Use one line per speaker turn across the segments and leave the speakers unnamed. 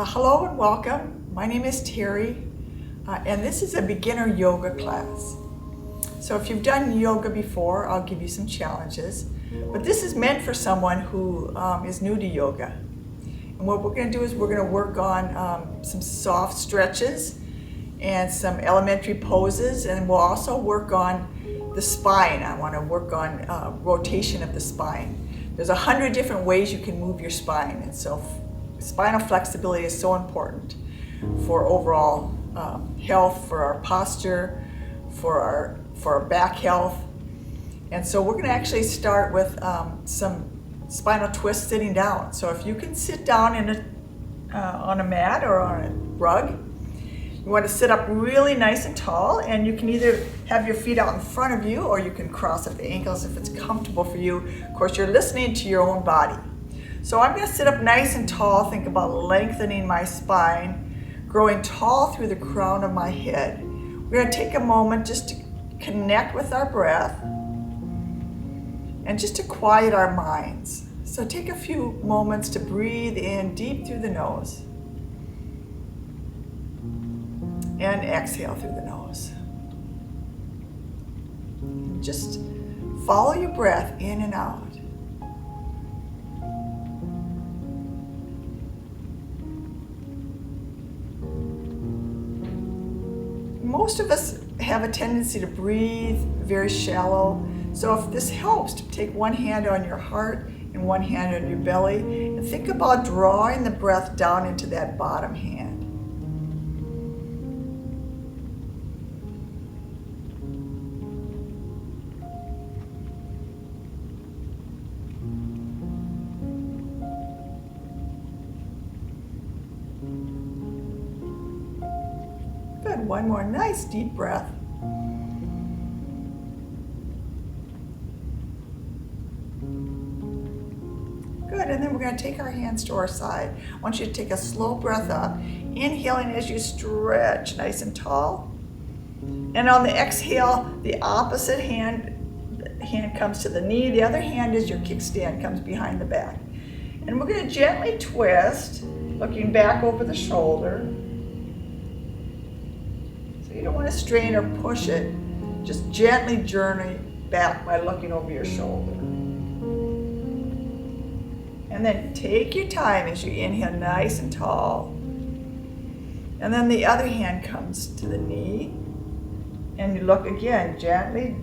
Hello and welcome. My name is Terri, and this is a beginner yoga class. So if you've done yoga before, I'll give you some challenges, but this is meant for someone who is new to yoga. And what we're going to do is we're going to work on some soft stretches and some elementary poses, and we'll also work on the spine. I want to work on rotation of the spine. There's 100 different ways you can move your spine, and so spinal flexibility is so important for overall health, for our posture, for our back health. And so we're going to actually start with some spinal twists sitting down. So if you can sit down on a mat or on a rug, you want to sit up really nice and tall, and you can either have your feet out in front of you or you can cross at the ankles if it's comfortable for you. Of course, you're listening to your own body. So I'm going to sit up nice and tall, think about lengthening my spine, growing tall through the crown of my head. We're going to take a moment just to connect with our breath and just to quiet our minds. So take a few moments to breathe in deep through the nose and exhale through the nose. And just follow your breath in and out. Most of us have a tendency to breathe very shallow. So if this helps, to take one hand on your heart and one hand on your belly, and think about drawing the breath down into that bottom hand. Good, one more nice deep breath. Good, and then we're going to take our hands to our side. I want you to take a slow breath up, inhaling as you stretch nice and tall. And on the exhale, the opposite hand comes to the knee, the other hand is your kickstand, comes behind the back. And we're going to gently twist, looking back over the shoulder. You don't want to strain or push it. Just gently journey back by looking over your shoulder. And then take your time as you inhale nice and tall. And then the other hand comes to the knee. And you look again, gently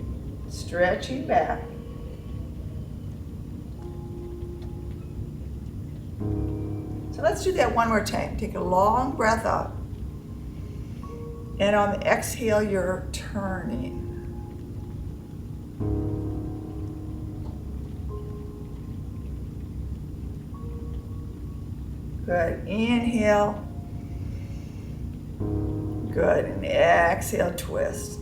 stretching back. So let's do that one more time. Take a long breath up. And on the exhale, you're turning. Good. Inhale. Good. And exhale, twist.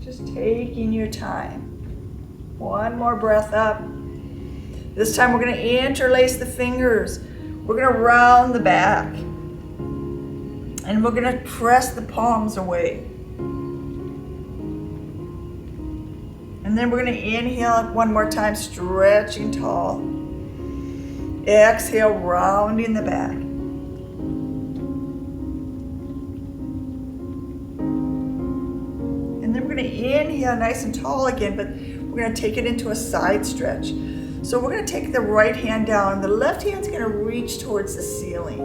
Just taking your time. One more breath up. This time we're going to interlace the fingers. We're going to round the back. And we're going to press the palms away. And then we're going to inhale one more time, stretching tall. Exhale, rounding the back. And then we're going to inhale nice and tall again, but we're going to take it into a side stretch. So we're going to take the right hand down. The left hand's going to reach towards the ceiling.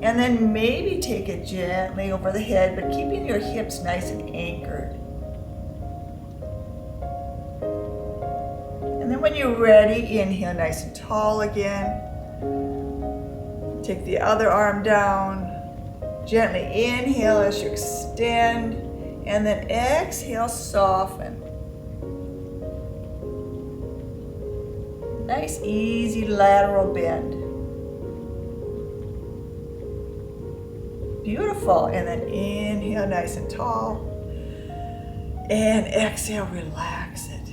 And then maybe take it gently over the head, but keeping your hips nice and anchored. And then when you're ready, inhale nice and tall again. Take the other arm down. Gently inhale as you extend. And then exhale, soften. Nice, easy lateral bend. Beautiful. And then inhale nice and tall. And exhale, relax it.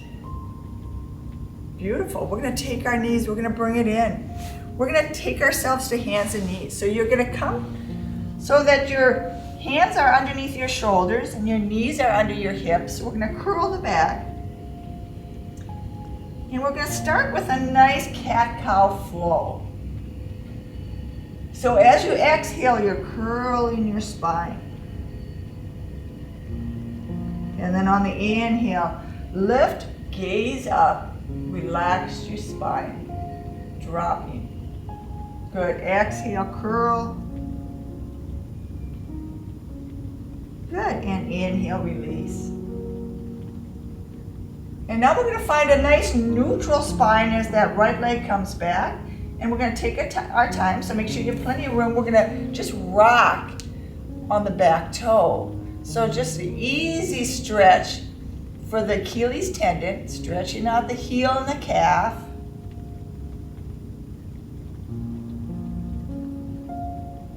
Beautiful. We're going to take our knees, we're going to bring it in. We're going to take ourselves to hands and knees. So you're going to come so that your hands are underneath your shoulders and your knees are under your hips. We're going to curl the back. And we're going to start with a nice cat-cow flow. So as you exhale, you're curling your spine. And then on the inhale, lift, gaze up, relax your spine, dropping. Good, exhale, curl. Good, and inhale, release. And now we're going to find a nice neutral spine as that right leg comes back. And we're going to take our time, so make sure you have plenty of room. We're going to just rock on the back toe. So just an easy stretch for the Achilles tendon, stretching out the heel and the calf.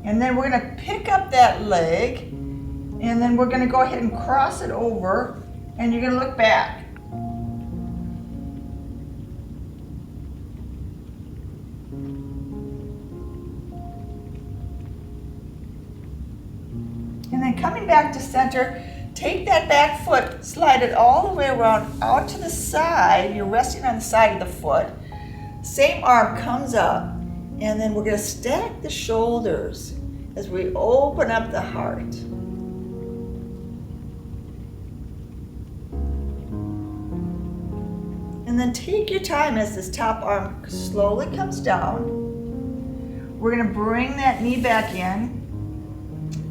And then we're going to pick up that leg, and then we're going to go ahead and cross it over, and you're going to look back. And then coming back to center, take that back foot, slide it all the way around out to the side. You're resting on the side of the foot. Same arm comes up, and then we're going to stack the shoulders as we open up the heart. And then take your time as this top arm slowly comes down. We're going to bring that knee back in.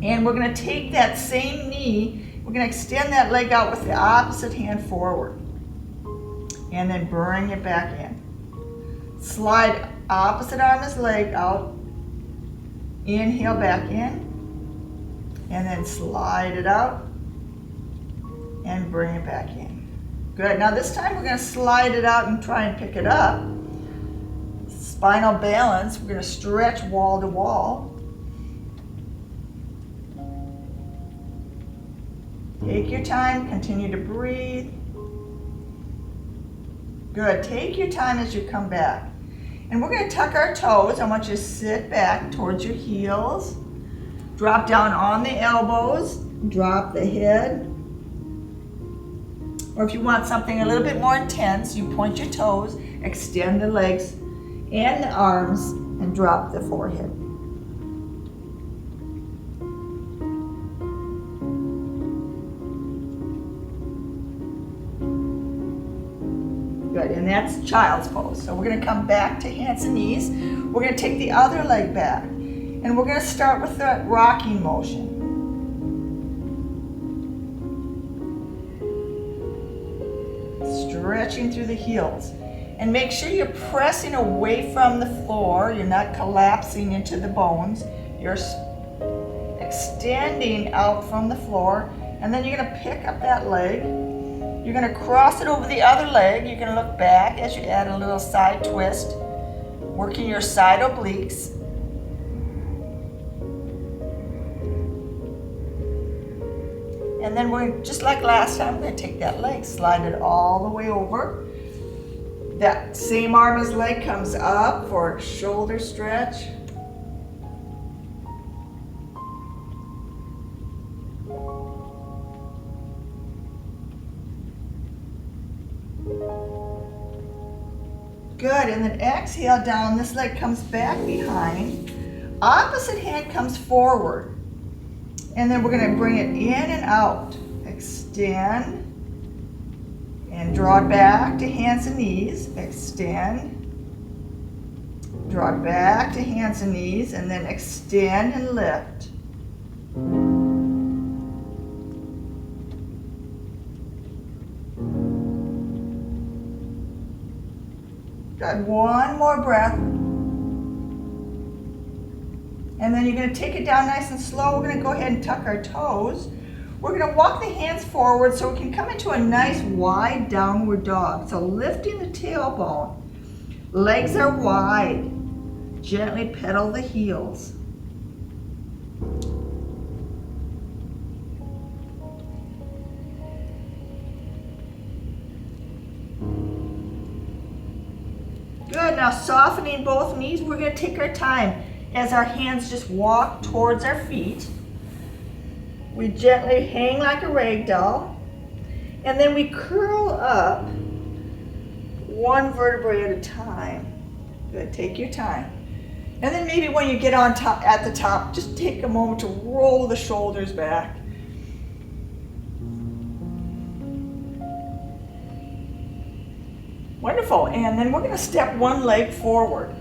And we're going to take that same knee, we're going to extend that leg out with the opposite hand forward. And then bring it back in. Slide opposite arm as leg out. Inhale back in. And then slide it out. And bring it back in. Good. Now this time we're going to slide it out and try and pick it up. Spinal balance. We're going to stretch wall to wall. Take your time, continue to breathe. Good, take your time as you come back. And we're going to tuck our toes. I want you to sit back towards your heels. Drop down on the elbows, drop the head. Or if you want something a little bit more intense, you point your toes, extend the legs and the arms, and drop the forehead. Good, and that's child's pose. So we're going to come back to hands and knees. We're going to take the other leg back. And we're going to start with the rocking motion. Stretching through the heels. And make sure you're pressing away from the floor. You're not collapsing into the bones. You're extending out from the floor. And then you're going to pick up that leg. You're going to cross it over the other leg. You're going to look back as you add a little side twist, working your side obliques. And then we're, just like last time, we're going to take that leg, slide it all the way over. That same arm as leg comes up for a shoulder stretch. Good, and then exhale down, this leg comes back behind. Opposite hand comes forward. And then we're going to bring it in and out. Extend. And draw it back to hands and knees. Extend. Draw it back to hands and knees, and then extend and lift. Good. One more breath. And then you're going to take it down nice and slow. We're going to go ahead and tuck our toes. We're going to walk the hands forward so we can come into a nice wide downward dog. So lifting the tailbone. Legs are wide. Gently pedal the heels. Good, now softening both knees, we're going to take our time as our hands just walk towards our feet. We gently hang like a rag doll, and then we curl up one vertebrae at a time. Good, take your time. And then maybe when you get on top, at the top, just take a moment to roll the shoulders back. Wonderful, and then we're gonna step one leg forward.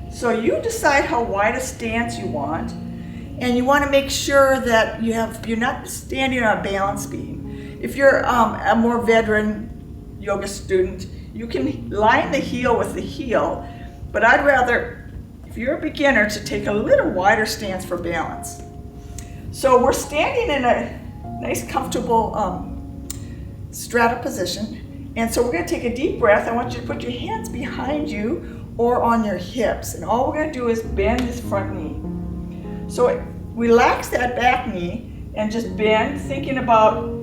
So you decide how wide a stance you want, and you wanna make sure that you're not standing on a balance beam. If you're a more veteran yoga student, you can line the heel with the heel, but I'd rather, if you're a beginner, to take a little wider stance for balance. So we're standing in a nice, comfortable strata position. And so we're going to take a deep breath. I want you to put your hands behind you or on your hips. And all we're going to do is bend this front knee. So relax that back knee and just bend, thinking about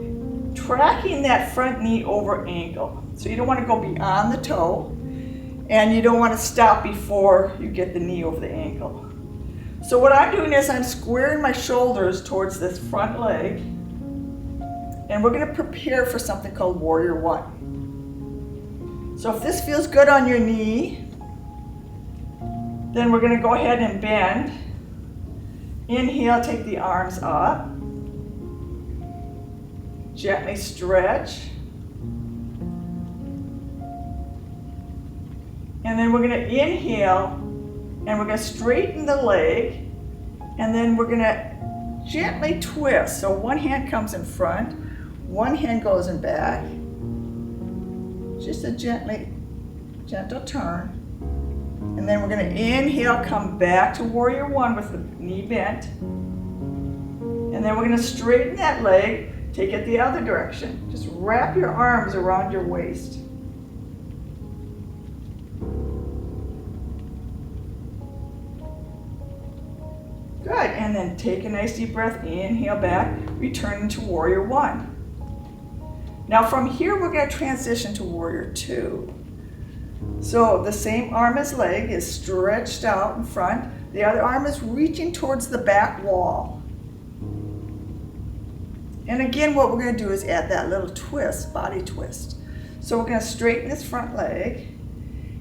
tracking that front knee over ankle. So you don't want to go beyond the toe, and you don't want to stop before you get the knee over the ankle. So what I'm doing is I'm squaring my shoulders towards this front leg, and we're going to prepare for something called Warrior One. So if this feels good on your knee, then we're going to go ahead and bend. Inhale, take the arms up. Gently stretch. And then we're going to inhale, and we're going to straighten the leg, and then we're going to gently twist. So one hand comes in front, one hand goes in back. Just a gentle turn. And then we're going to inhale, come back to Warrior One with the knee bent. And then we're going to straighten that leg, take it the other direction. Just wrap your arms around your waist. Good, and then take a nice deep breath, inhale back, return into Warrior One. Now from here, we're going to transition to Warrior Two. So the same arm as leg is stretched out in front. The other arm is reaching towards the back wall. And again, what we're going to do is add that little twist, body twist. So we're going to straighten this front leg.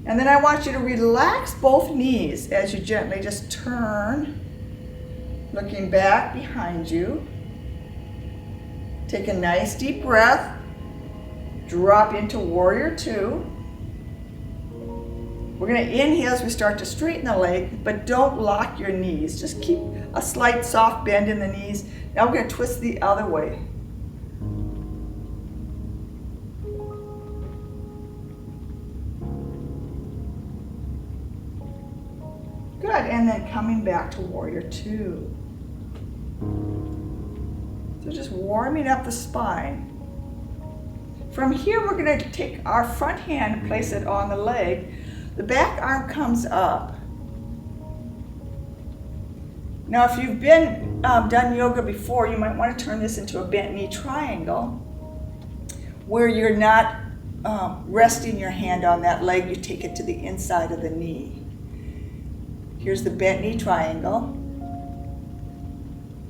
And then I want you to relax both knees as you gently just turn, looking back behind you. Take a nice deep breath. Drop into Warrior Two. We're going to inhale as we start to straighten the leg, but don't lock your knees. Just keep a slight soft bend in the knees. Now we're going to twist the other way. Good, and then coming back to Warrior Two. So just warming up the spine. From here, we're going to take our front hand and place it on the leg. The back arm comes up. Now, if you've been done yoga before, you might want to turn this into a bent knee triangle, where you're not resting your hand on that leg. You take it to the inside of the knee. Here's the bent knee triangle.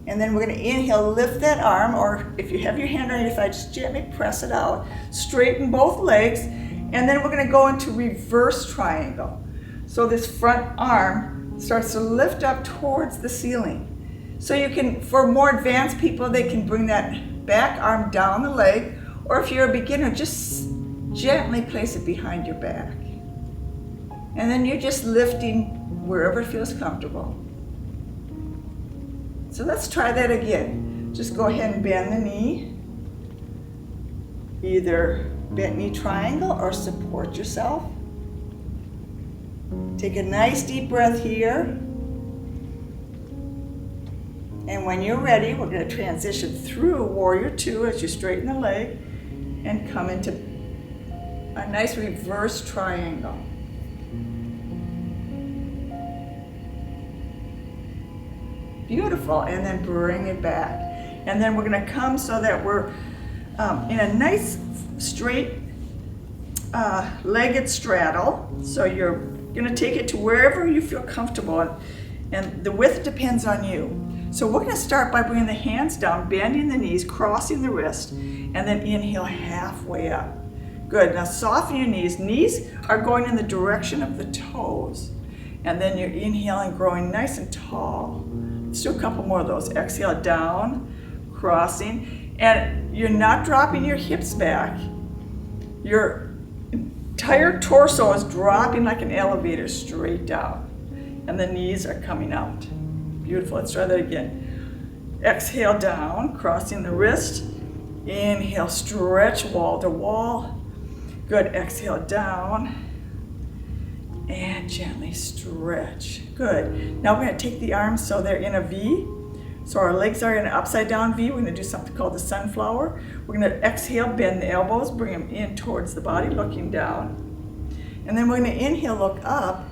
And then we're going to inhale, lift that arm, or if you have your hand on your thigh, just gently press it out. Straighten both legs, and then we're going to go into reverse triangle. So this front arm starts to lift up towards the ceiling. So you can, for more advanced people, they can bring that back arm down the leg, or if you're a beginner, just gently place it behind your back. And then you're just lifting wherever it feels comfortable. So let's try that again. Just go ahead and bend the knee. Either bent knee triangle or support yourself. Take a nice deep breath here. And when you're ready, we're going to transition through Warrior Two as you straighten the leg and come into a nice reverse triangle. Beautiful, and then bring it back. And then we're going to come so that we're in a nice straight legged straddle. So you're going to take it to wherever you feel comfortable, and the width depends on you. So we're going to start by bringing the hands down, bending the knees, crossing the wrist, and then inhale halfway up. Good, now soften your knees. Knees are going in the direction of the toes. And then you're inhaling, growing nice and tall. Let's do a couple more of those. Exhale down, crossing. And you're not dropping your hips back. Your entire torso is dropping like an elevator straight down. And the knees are coming out. Beautiful, let's try that again. Exhale down, crossing the wrist. Inhale, stretch wall to wall. Good, exhale down. And gently stretch. Good. Now we're going to take the arms so they're in a V. So our legs are in an upside down V. We're going to do something called the sunflower. We're going to exhale, bend the elbows, bring them in towards the body, looking down. And then we're going to inhale, look up,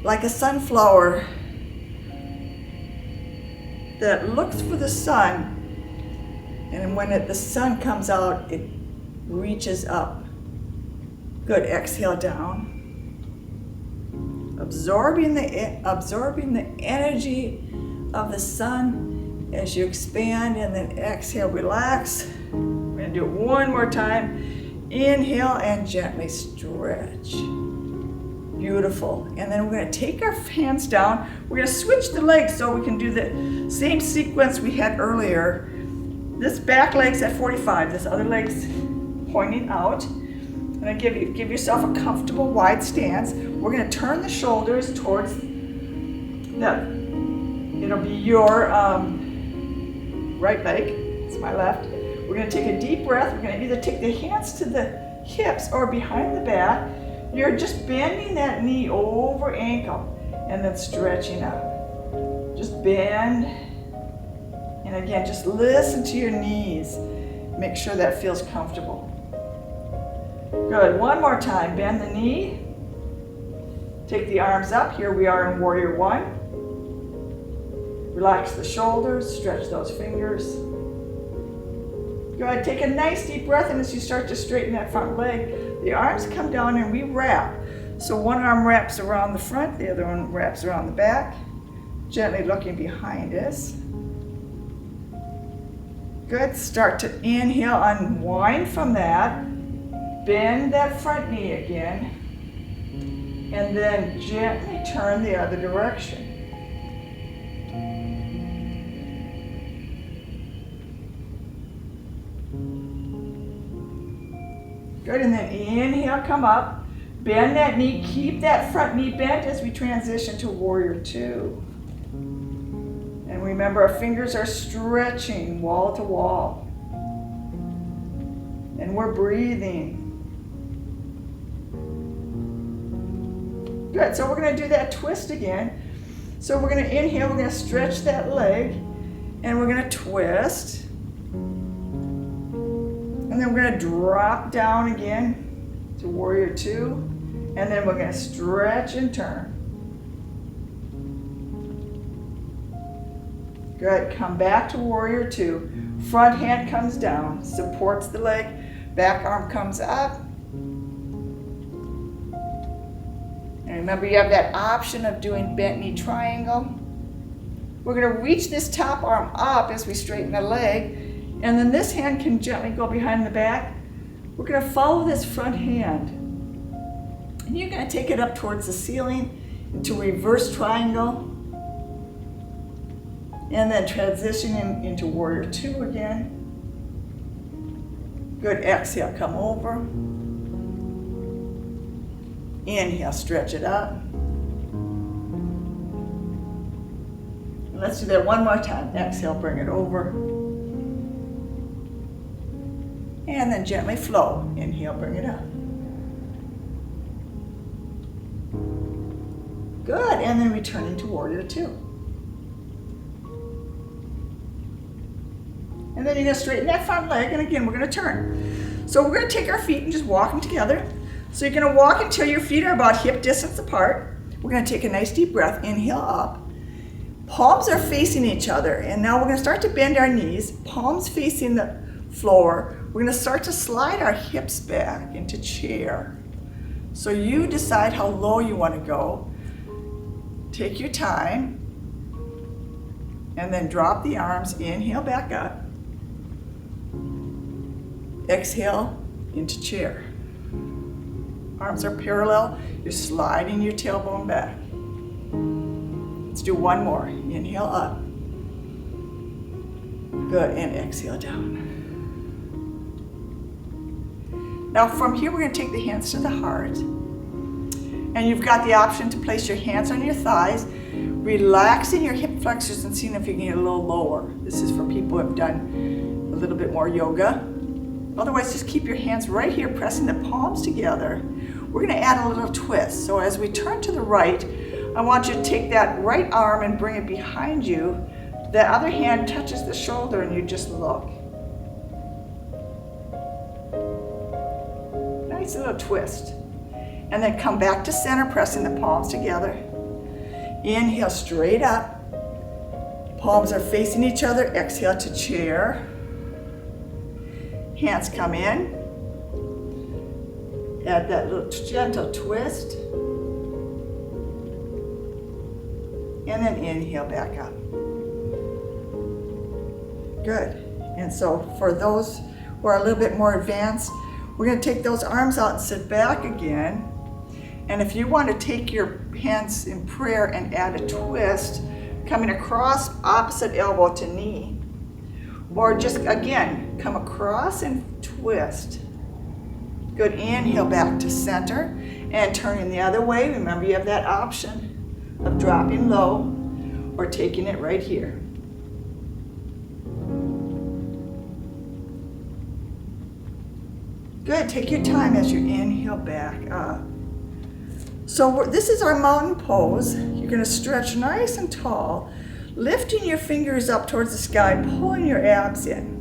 like a sunflower that looks for the sun. And when the sun comes out, it reaches up. Good, exhale down. Absorbing the energy of the sun as you expand, and then exhale, relax. We're gonna do it one more time. Inhale and gently stretch. Beautiful. And then we're gonna take our hands down. We're gonna switch the legs so we can do the same sequence we had earlier. This back leg's at 45, this other leg's pointing out. And give yourself a comfortable wide stance. We're going to turn the shoulders towards that. It'll be your right leg. It's my left. We're going to take a deep breath. We're going to either take the hands to the hips or behind the back. You're just bending that knee over ankle and then stretching up. Just bend. And again, just listen to your knees. Make sure that feels comfortable. Good, one more time, bend the knee. Take the arms up, here we are in Warrior One. Relax the shoulders, stretch those fingers. Good, take a nice deep breath, and as you start to straighten that front leg, the arms come down and we wrap. So one arm wraps around the front, the other one wraps around the back. Gently looking behind us. Good, start to inhale, unwind from that. Bend that front knee again, and then gently turn the other direction. Good, and then inhale, come up, bend that knee, keep that front knee bent as we transition to Warrior Two. And remember, our fingers are stretching wall to wall. And we're breathing. Good, so we're going to do that twist again. So we're going to inhale, we're going to stretch that leg, and we're going to twist. And then we're going to drop down again to Warrior Two, and then we're going to stretch and turn. Good, come back to Warrior Two. Front hand comes down, supports the leg, back arm comes up. And remember, you have that option of doing bent knee triangle. We're going to reach this top arm up as we straighten the leg, and then this hand can gently go behind the back. We're going to follow this front hand, and you're going to take it up towards the ceiling into reverse triangle, and then transitioning into Warrior Two again. Good, exhale, come over. Inhale, stretch it up. And let's do that one more time. Exhale, bring it over. And then gently flow. Inhale, bring it up. Good, and then returning to Warrior Two. And then you're going to straighten that front leg, and again, we're going to turn. So we're going to take our feet and just walk them together. So you're going to walk until your feet are about hip distance apart. We're going to take a nice deep breath. Inhale up. Palms are facing each other, and now we're going to start to bend our knees, palms facing the floor. We're going to start to slide our hips back into chair. So you decide how low you want to go. Take your time, and then drop the arms. Inhale back up. Exhale, into chair. Arms are parallel. You're sliding your tailbone back. Let's do one more. Inhale up. Good, and exhale down. Now from here, we're going to take the hands to the heart. And you've got the option to place your hands on your thighs, relaxing your hip flexors and seeing if you can get a little lower. This is for people who have done a little bit more yoga. Otherwise, just keep your hands right here, pressing the palms together. We're going to add a little twist. So as we turn to the right, I want you to take that right arm and bring it behind you. The other hand touches the shoulder and you just look. Nice little twist. And then come back to center, pressing the palms together. Inhale straight up. Palms are facing each other. Exhale to chair. Hands come in. Add that little gentle twist. And then inhale back up. Good. And so for those who are a little bit more advanced, we're going to take those arms out and sit back again. And if you want to take your hands in prayer and add a twist, coming across opposite elbow to knee, or just again, come across and twist. Good, inhale back to center and turning the other way. Remember, you have that option of dropping low or taking it right here. Good, take your time as you inhale back up. So this is our mountain pose. You're going to stretch nice and tall, lifting your fingers up towards the sky, pulling your abs in.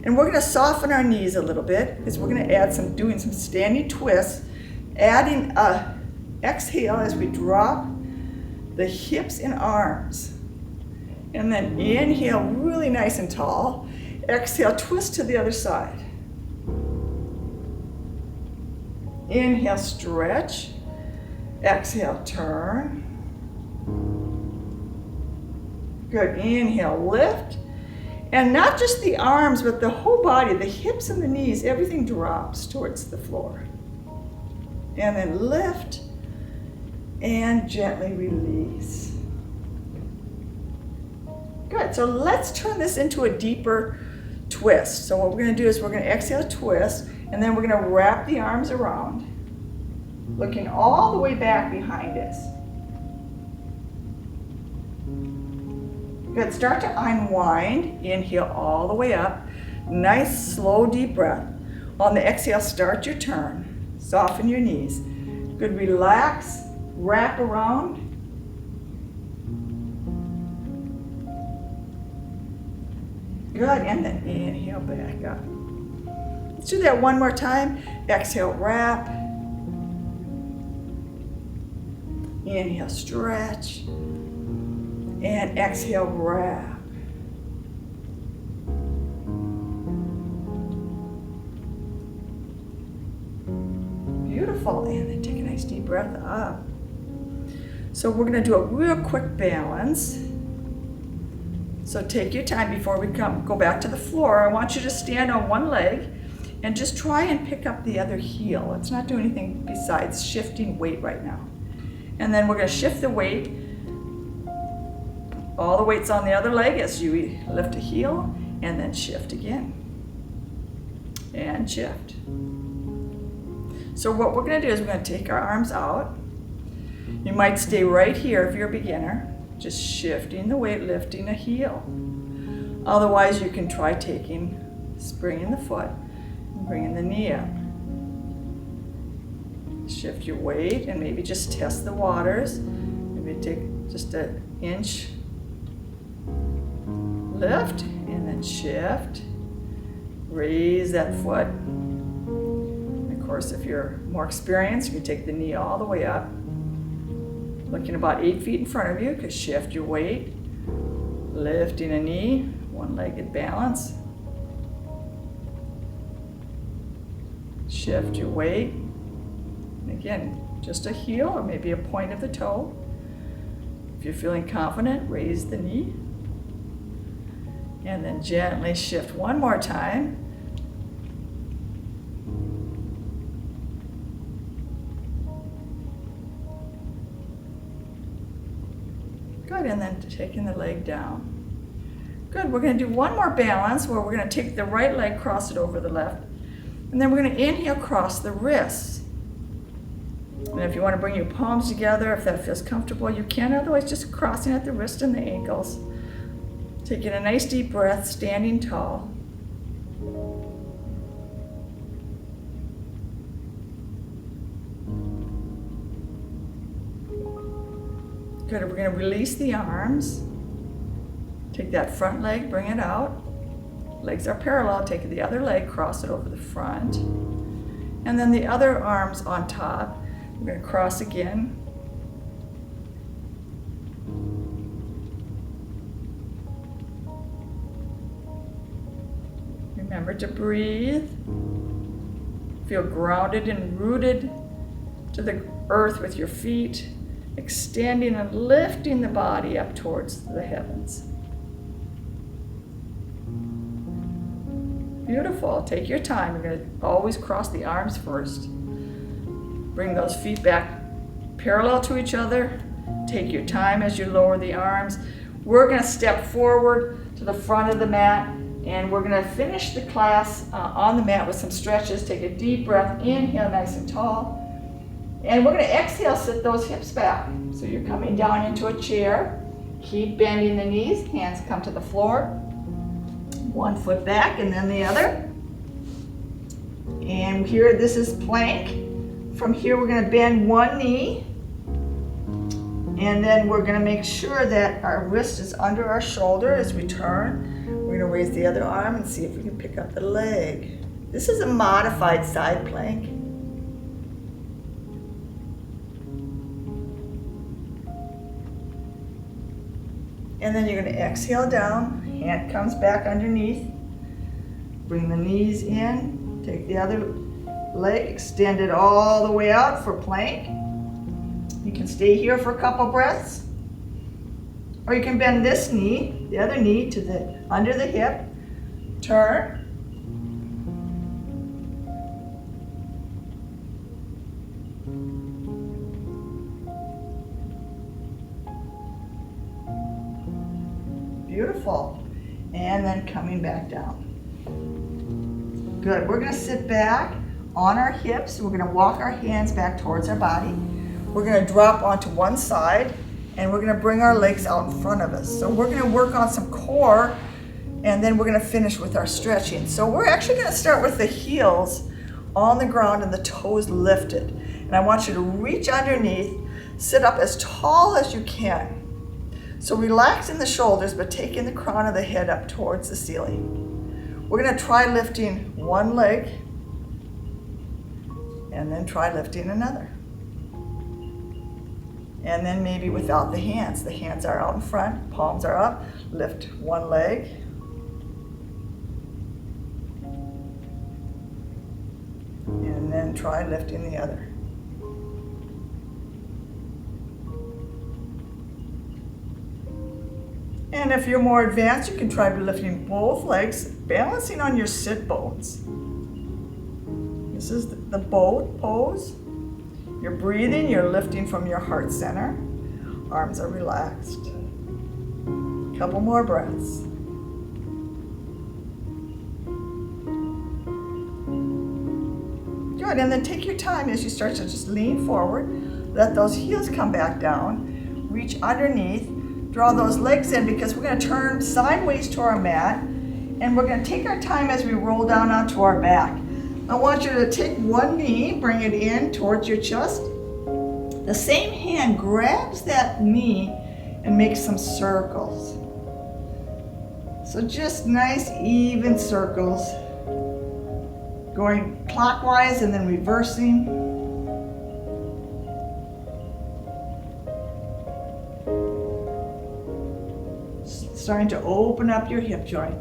And we're going to soften our knees a little bit because we're going to add doing some standing twists, adding a exhale as we drop the hips and arms. And then inhale really nice and tall. Exhale, twist to the other side. Inhale, stretch. Exhale, turn. Good, inhale, lift. And not just the arms, but the whole body, the hips and the knees, everything drops towards the floor. And then lift and gently release. Good, so let's turn this into a deeper twist. So what we're gonna do is we're gonna exhale, twist, and then we're gonna wrap the arms around, looking all the way back behind us. Good, start to unwind. Inhale all the way up. Nice, slow, deep breath. On the exhale, start your turn. Soften your knees. Good, relax, wrap around. Good, and then inhale back up. Let's do that one more time. Exhale, wrap. Inhale, stretch. And exhale, wrap. Beautiful. And then take a nice deep breath up. So we're going to do a real quick balance. So take your time before we go back to the floor. I want you to stand on one leg and just try and pick up the other heel. Let's not do anything besides shifting weight right now. And then we're going to shift the weight. All the weight's on the other leg as you lift a heel and then shift again. And shift. So what we're going to do is we're going to take our arms out. You might stay right here if you're a beginner, just shifting the weight, lifting a heel. Otherwise, you can try springing the foot and bringing the knee up. Shift your weight and maybe just test the waters. Maybe take just an inch. Lift and then shift. Raise that foot. And of course, if you're more experienced, you can take the knee all the way up. Looking about 8 feet in front of you, because shift your weight. Lifting a knee, one-legged balance. Shift your weight. And again, just a heel or maybe a point of the toe. If you're feeling confident, raise the knee. And then gently shift one more time. Good, and then taking the leg down. Good, we're gonna do one more balance where we're gonna take the right leg, cross it over the left, and then we're gonna inhale, cross the wrists. And if you wanna bring your palms together, if that feels comfortable, you can, otherwise just crossing at the wrist and the ankles. Taking a nice deep breath, standing tall. Good, we're gonna release the arms. Take that front leg, bring it out. Legs are parallel, take the other leg, cross it over the front. And then the other arms on top. We're gonna cross again. Remember to breathe. Feel grounded and rooted to the earth with your feet, extending and lifting the body up towards the heavens. Beautiful. Take your time. You're going to always cross the arms first. Bring those feet back parallel to each other. Take your time as you lower the arms. We're going to step forward to the front of the mat, and we're going to finish the class on the mat with some stretches. Take a deep breath. Inhale nice and tall. And we're going to exhale, sit those hips back. So you're coming down into a chair. Keep bending the knees. Hands come to the floor. One foot back and then the other. And here, this is plank. From here, we're going to bend one knee. And then we're going to make sure that our wrist is under our shoulder as we turn. We're going to raise the other arm and see if we can pick up the leg. This is a modified side plank. And then you're going to exhale down. Hand comes back underneath. Bring the knees in. Take the other leg, extend it all the way out for plank. You can stay here for a couple breaths. Or you can bend this knee, the other knee, to the under the hip. Turn. Beautiful. And then coming back down. Good. We're going to sit back on our hips. We're going to walk our hands back towards our body. We're going to drop onto one side, and we're going to bring our legs out in front of us. So we're going to work on some core, and then we're going to finish with our stretching. So we're actually going to start with the heels on the ground and the toes lifted. And I want you to reach underneath, sit up as tall as you can. So relax in the shoulders, but taking the crown of the head up towards the ceiling. We're going to try lifting one leg, and then try lifting another. And then maybe without the hands. The hands are out in front, palms are up. Lift one leg. And then try lifting the other. And if you're more advanced, you can try lifting both legs, balancing on your sit bones. This is the boat pose. You're breathing, you're lifting from your heart center. Arms are relaxed. Couple more breaths. Good, and then take your time as you start to just lean forward. Let those heels come back down. Reach underneath. Draw those legs in because we're going to turn sideways to our mat, and we're going to take our time as we roll down onto our back. I want you to take one knee, bring it in towards your chest. The same hand grabs that knee and makes some circles. So just nice even circles, going clockwise and then reversing. Starting to open up your hip joint.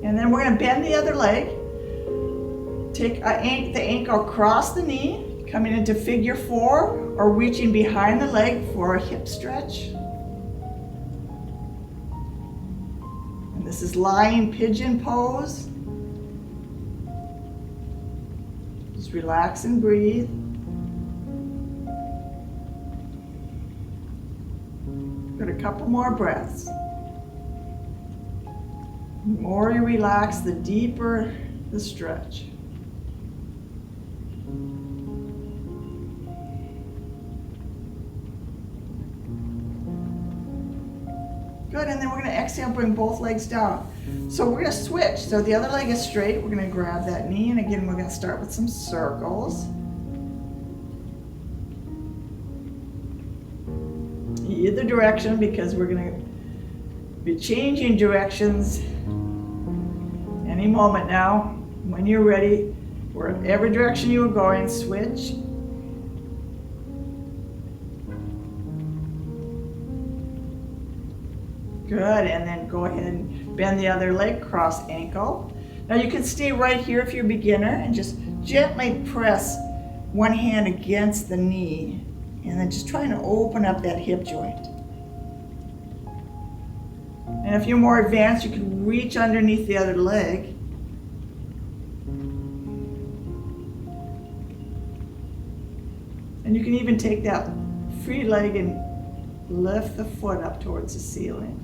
And then we're going to bend the other leg. Take the ankle across the knee, coming into figure four, or reaching behind the leg for a hip stretch. And this is lying pigeon pose. Just relax and breathe. couple more breaths. The more you relax, the deeper the stretch. Good, and then we're going to exhale, bring both legs down. So we're going to switch. So the other leg is straight. We're going to grab that knee, and again, we're going to start with some circles. Either direction, because we're going to be changing directions any moment now. When you're ready, wherever direction you were going, switch. Good, and then go ahead and bend the other leg, cross ankle. Now you can stay right here if you're a beginner and just gently press one hand against the knee and then just trying to open up that hip joint. And if you're more advanced, you can reach underneath the other leg. And you can even take that free leg and lift the foot up towards the ceiling.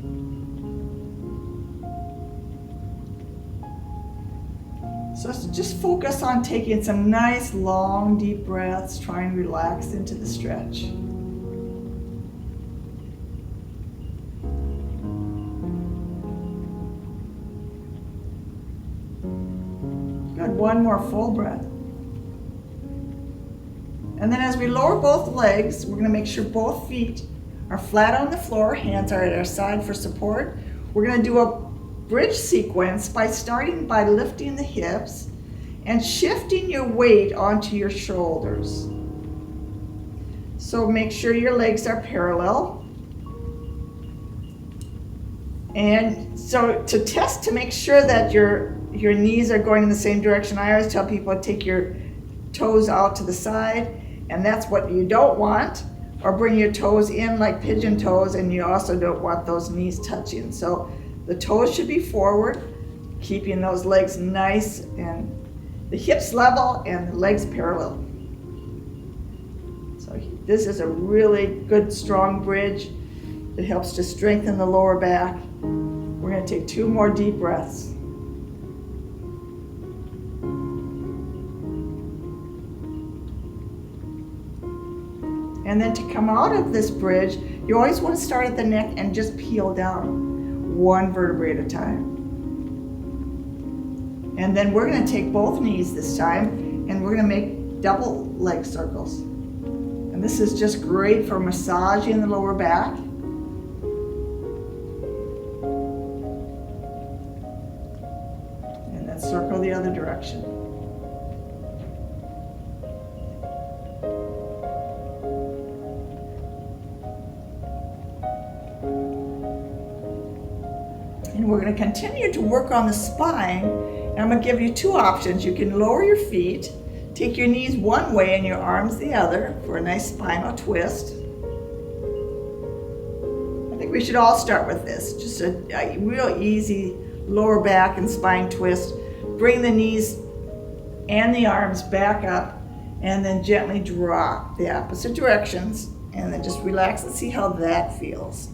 So just focus on taking some nice long deep breaths, try and relax into the stretch. Good, one more full breath. And then as we lower both legs, we're going to make sure both feet are flat on the floor, hands are at our side for support. We're going to do a bridge sequence by starting by lifting the hips and shifting your weight onto your shoulders. So make sure your legs are parallel. And so to test to make sure that your knees are going in the same direction, I always tell people to take your toes out to the side, and that's what you don't want. Or bring your toes in like pigeon toes, and you also don't want those knees touching. So the toes should be forward, keeping those legs nice and the hips level and the legs parallel. So this is a really good strong bridge. It helps to strengthen the lower back. We're going to take 2 more deep breaths. And then to come out of this bridge, you always want to start at the neck and just peel down 1 vertebrae at a time. And then we're going to take both knees this time, and we're going to make double leg circles. And this is just great for massaging the lower back. And then circle the other direction. And we're going to continue to work on the spine. And I'm going to give you 2 options. You can lower your feet, take your knees one way and your arms the other for a nice spinal twist. I think we should all start with this. Just a real easy lower back and spine twist. Bring the knees and the arms back up and then gently drop the opposite directions, and then just relax and see how that feels.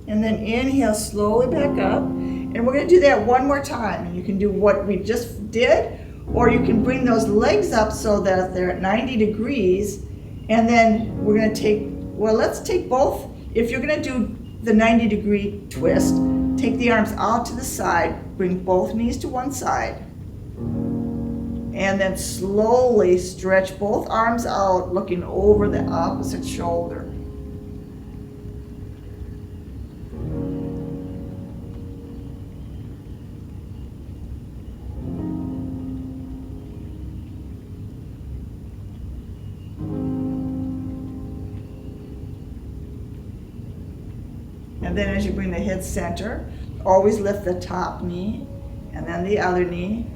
And then inhale slowly back up. And we're going to do that 1 more time. And you can do what we just did, or you can bring those legs up so that they're at 90 degrees. And then we're going to take, well, let's take both. If you're going to do the 90-degree twist, take the arms out to the side, bring both knees to one side. And then slowly stretch both arms out, looking over the opposite shoulder. And then as you bring the head center, always lift the top knee and then the other knee.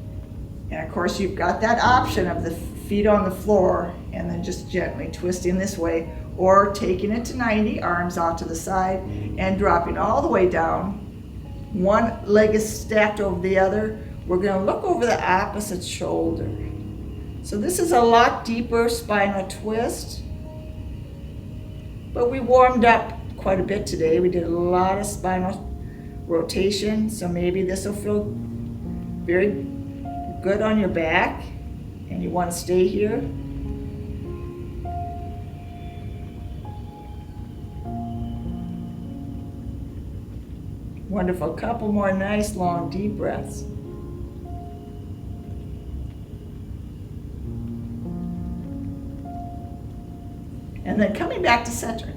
And of course you've got that option of the feet on the floor and then just gently twisting this way, or taking it to 90, arms out to the side and dropping all the way down. One leg is stacked over the other. we're going to look over the opposite shoulder. So this is a lot deeper spinal twist, but we warmed up quite a bit today. We did a lot of spinal rotation, so maybe this will feel very good on your back, and you want to stay here. Wonderful. Couple more nice long deep breaths. And then coming back to center.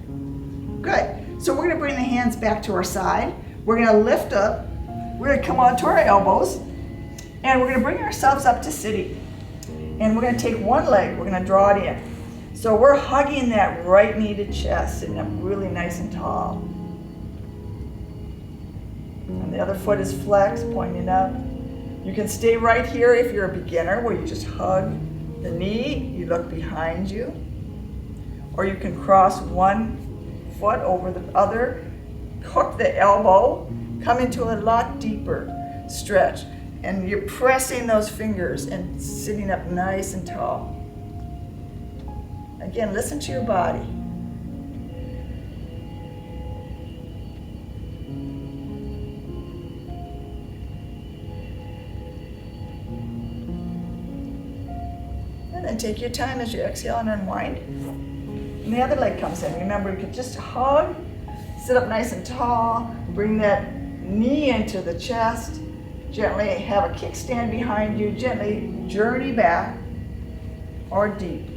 Good. So we're going to bring the hands back to our side. We're going to lift up. We're going to come onto our elbows. And we're going to bring ourselves up to sitting. And we're going to take one leg. We're going to draw it in. So we're hugging that right knee to chest, sitting up really nice and tall. And the other foot is flexed, pointing up. You can stay right here if you're a beginner, where you just hug the knee, you look behind you. Or you can cross one foot over the other, hook the elbow, come into a lot deeper stretch. And you're pressing those fingers and sitting up nice and tall. Again, listen to your body. And then take your time as you exhale and unwind. And the other leg comes in. Remember, you can just hug, sit up nice and tall, bring that knee into the chest, gently have a kickstand behind you, gently journey back or deep.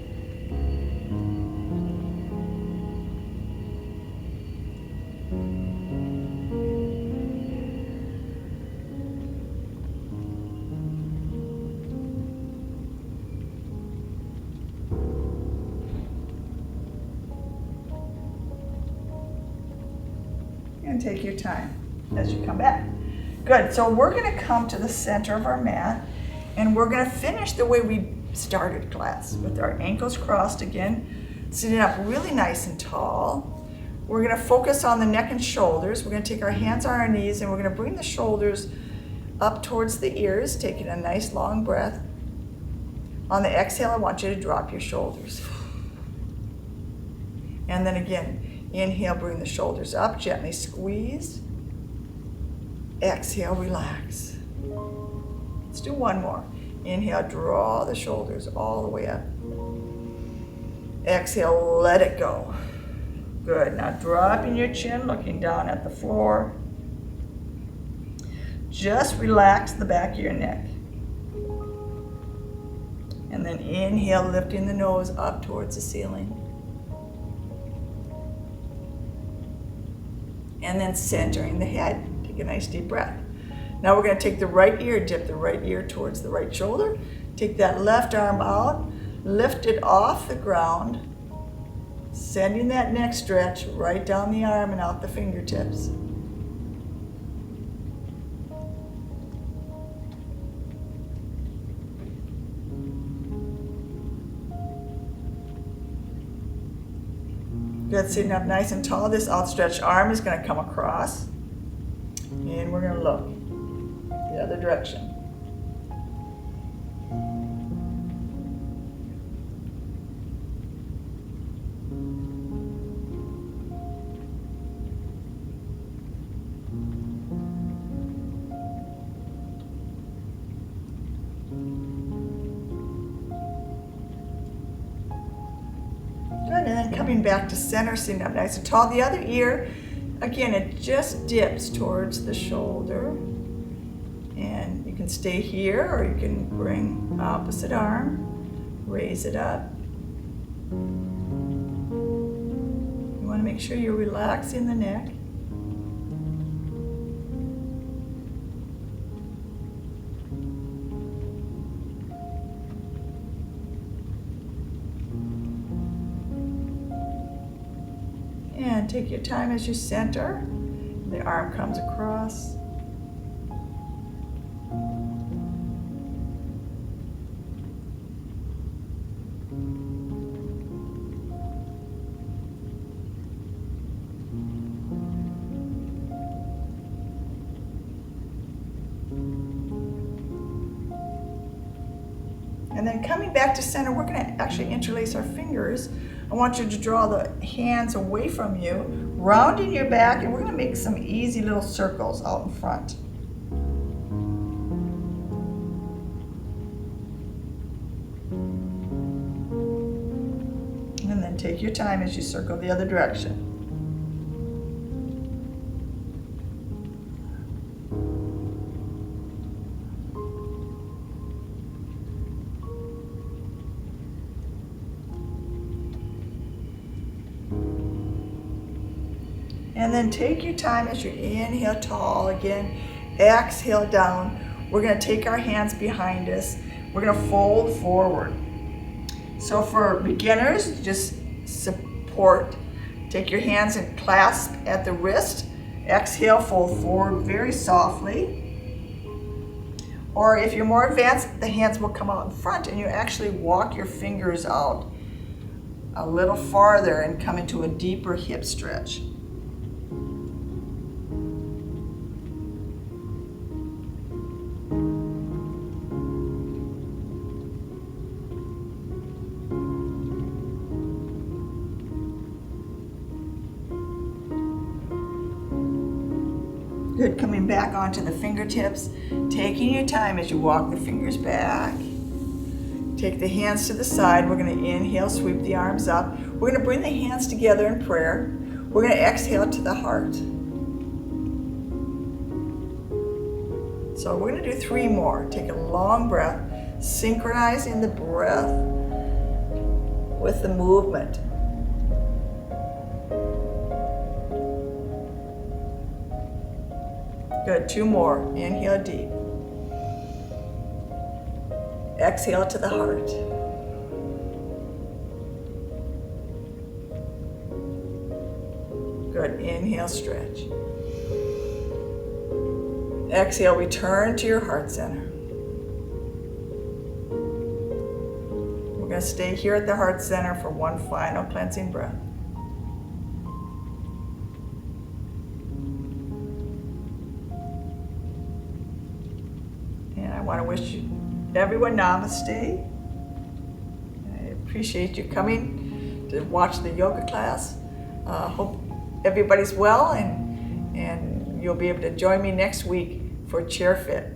And take your time as you come back. Good, so we're gonna come to the center of our mat and we're gonna finish the way we started class, with our ankles crossed again, sitting up really nice and tall. We're gonna focus on the neck and shoulders. We're gonna take our hands on our knees and we're gonna bring the shoulders up towards the ears, taking a nice long breath. On the exhale, I want you to drop your shoulders. And then again, inhale, bring the shoulders up, gently squeeze. Exhale, relax. Let's do one more. Inhale, draw the shoulders all the way up. Exhale, let it go. Good, now dropping your chin, looking down at the floor. Just relax the back of your neck. And then inhale, lifting the nose up towards the ceiling. And then centering the head. Take a nice deep breath. Now we're going to take the right ear, dip the right ear towards the right shoulder. Take that left arm out, lift it off the ground, sending that neck stretch right down the arm and out the fingertips. Good, sitting up nice and tall. This outstretched arm is going to come across. And we're going to look the other direction. Good, and then coming back to center, sitting up nice and tall. The other ear, again, it just dips towards the shoulder. And you can stay here, or you can bring opposite arm, raise it up. You want to make sure you're relaxing the neck. And take your time as you center. The arm comes across. And then coming back to center, we're going to actually interlace our fingers. I want you to draw the hands away from you, rounding your back, and we're going to make some easy little circles out in front. And then take your time as you circle the other direction. And then take your time as you inhale tall again, exhale down. We're going to take our hands behind us. We're going to fold forward. So for beginners, just support. Take your hands and clasp at the wrist. Exhale, fold forward very softly. Or if you're more advanced, the hands will come out in front and you actually walk your fingers out a little farther and come into a deeper hip stretch. Good, coming back onto the fingertips, taking your time as you walk the fingers back. Take the hands to the side. We're going to inhale, sweep the arms up. We're going to bring the hands together in prayer. We're going to exhale to the heart. So we're going to do 3 more. Take a long breath, synchronizing the breath with the movement. Good, 2 more. Inhale deep. Exhale to the heart. Good, inhale, stretch. Exhale, return to your heart center. We're going to stay here at the heart center for one final cleansing breath. I want to wish everyone Namaste. I appreciate you coming to watch the yoga class. Hope everybody's well and you'll be able to join me next week for Chair Fit.